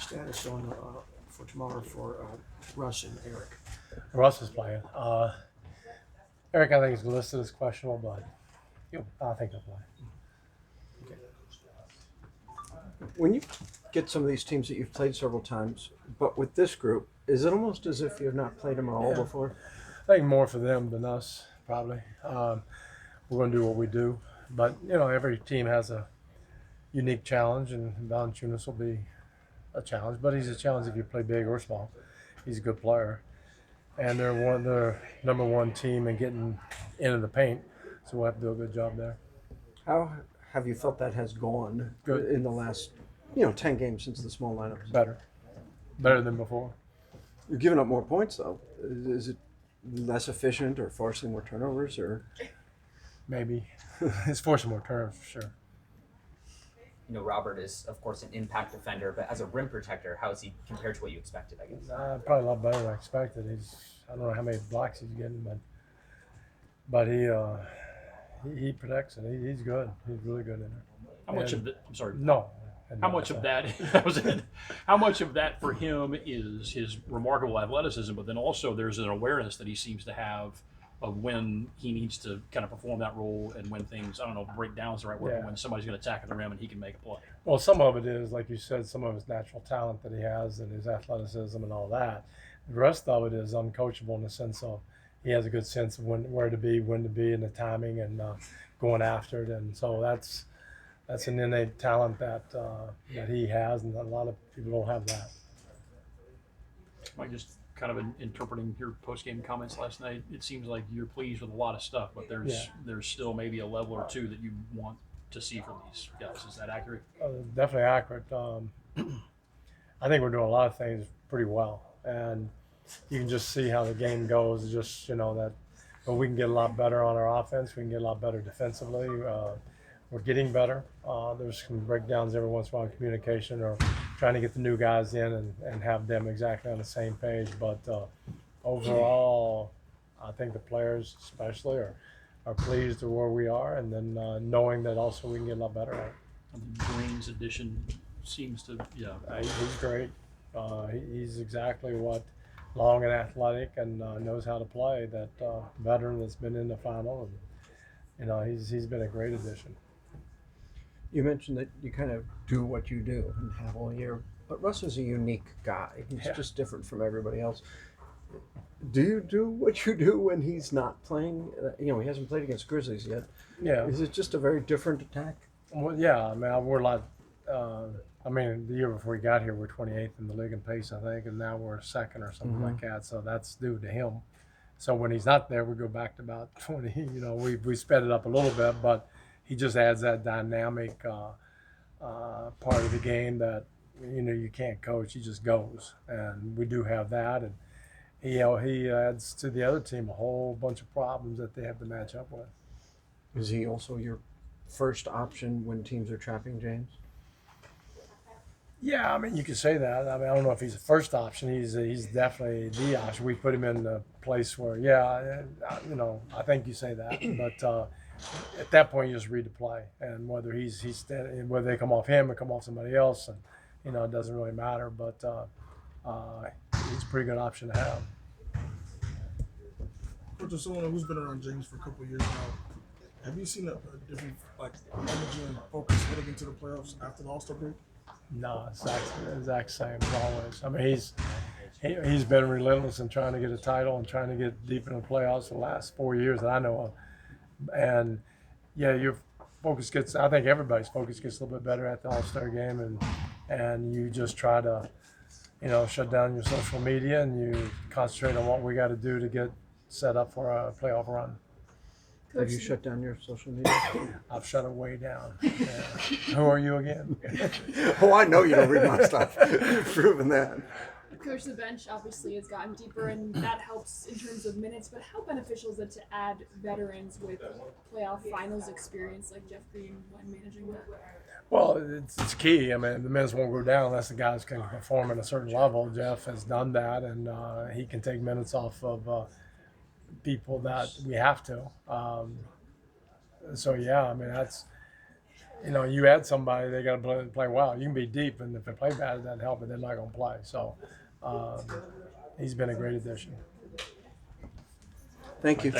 status on for tomorrow for Russ and Eric? Russ is playing. Eric, I think, is listed as questionable, but I think he'll play. When you get some of these teams that you've played several times, but with this group, is it almost as if you've not played them at all before? I think more for them than us, probably. We're going to do what we do. But, every team has a unique challenge, and Valanciunas will be a challenge. But he's a challenge if you play big or small. He's a good player. And they're number one team in getting into the paint, so we'll have to do a good job there. How have you felt that has gone Good. in the last, 10 games since the small lineups? Better than before. You're giving up more points, though. Is it less efficient or forcing more turnovers, or? Maybe. It's forcing more turnovers for sure. Robert is, of course, an impact defender, but as a rim protector, how is he compared to what you expected, I guess? Probably a lot better than I expected. I don't know how many blocks he's getting, but he protects and he's good. He's really good in there. How much of the? I'm sorry. No. How much of that? That was it. How much of that for him is his remarkable athleticism, but then also there's an awareness that he seems to have of when he needs to kind of perform that role and when things, I don't know, break down is the right word, but when somebody's going to attack at the rim and he can make a play. Well, some of it is, like you said, some of his natural talent that he has and his athleticism and all that. The rest of it is uncoachable in the sense of he has a good sense of where to be, when to be, and the timing and going after it. And so that's an innate talent that he has, and a lot of people don't have that. I just kind of interpreting your post-game comments last night, it seems like you're pleased with a lot of stuff, but there's still maybe a level or two that you want to see from these guys. Is that accurate? Definitely accurate. I think we're doing a lot of things pretty well, and you can just see how the game goes. It's just that, but we can get a lot better on our offense. We can get a lot better defensively. We're getting better. There's some breakdowns every once in a while in communication or trying to get the new guys in and have them exactly on the same page. But overall, I think the players especially are pleased with where we are, and then knowing that also we can get a lot better at it. Green's addition seems to, He's great. He's exactly what long and athletic and knows how to play. That veteran that's been in the final, and he's been a great addition. You mentioned that you kind of do what you do and have all year, but Russ is a unique guy. He's just different from everybody else. Do you do what you do when he's not playing? He hasn't played against Grizzlies yet. Yeah. Is it just a very different attack? Well, yeah. I mean, we're a lot. The year before he got here, we're 28th in the league in pace, I think, and now we're second or something like that. So that's due to him. So when he's not there, we go back to about 20. We sped it up a little bit, but he just adds that dynamic part of the game that you can't coach. He just goes, and we do have that. And he adds to the other team a whole bunch of problems that they have to match up with. Is he also your first option when teams are trapping James? Yeah, I mean, you could say that. I mean, I don't know if he's the first option. He's definitely the option. We put him in the place where, I think you say that. But at that point, you just read the play, and whether whether they come off him or come off somebody else, and it doesn't really matter. But he's a pretty good option to have. Coach, as someone who's been around James for a couple of years now, have you seen a different energy and focus heading into the playoffs after the All-Star break? No, it's the exact same as always. I mean, he's been relentless in trying to get a title and trying to get deep in the playoffs for the last 4 years that I know of. And your focus I think everybody's focus gets a little bit better at the All-Star game, and you just try to, shut down your social media and you concentrate on what we got to do to get set up for a playoff run. Have you shut down your social media? I've shut it way down. Yeah. Who are you again? Oh, I know you don't read my stuff. You've proven that. Coach, the bench obviously has gotten deeper, and that helps in terms of minutes, but how beneficial is it to add veterans with playoff finals experience like Jeff Green when managing that? Well, it's key. I mean, the minutes won't go down unless the guys can perform at a certain level. Jeff has done that, and he can take minutes off of people that we have to. So, yeah, I mean, you add somebody, they got to play well. You can be deep, and if they play bad, it doesn't help, but they're not going to play. So he's been a great addition. Thank you.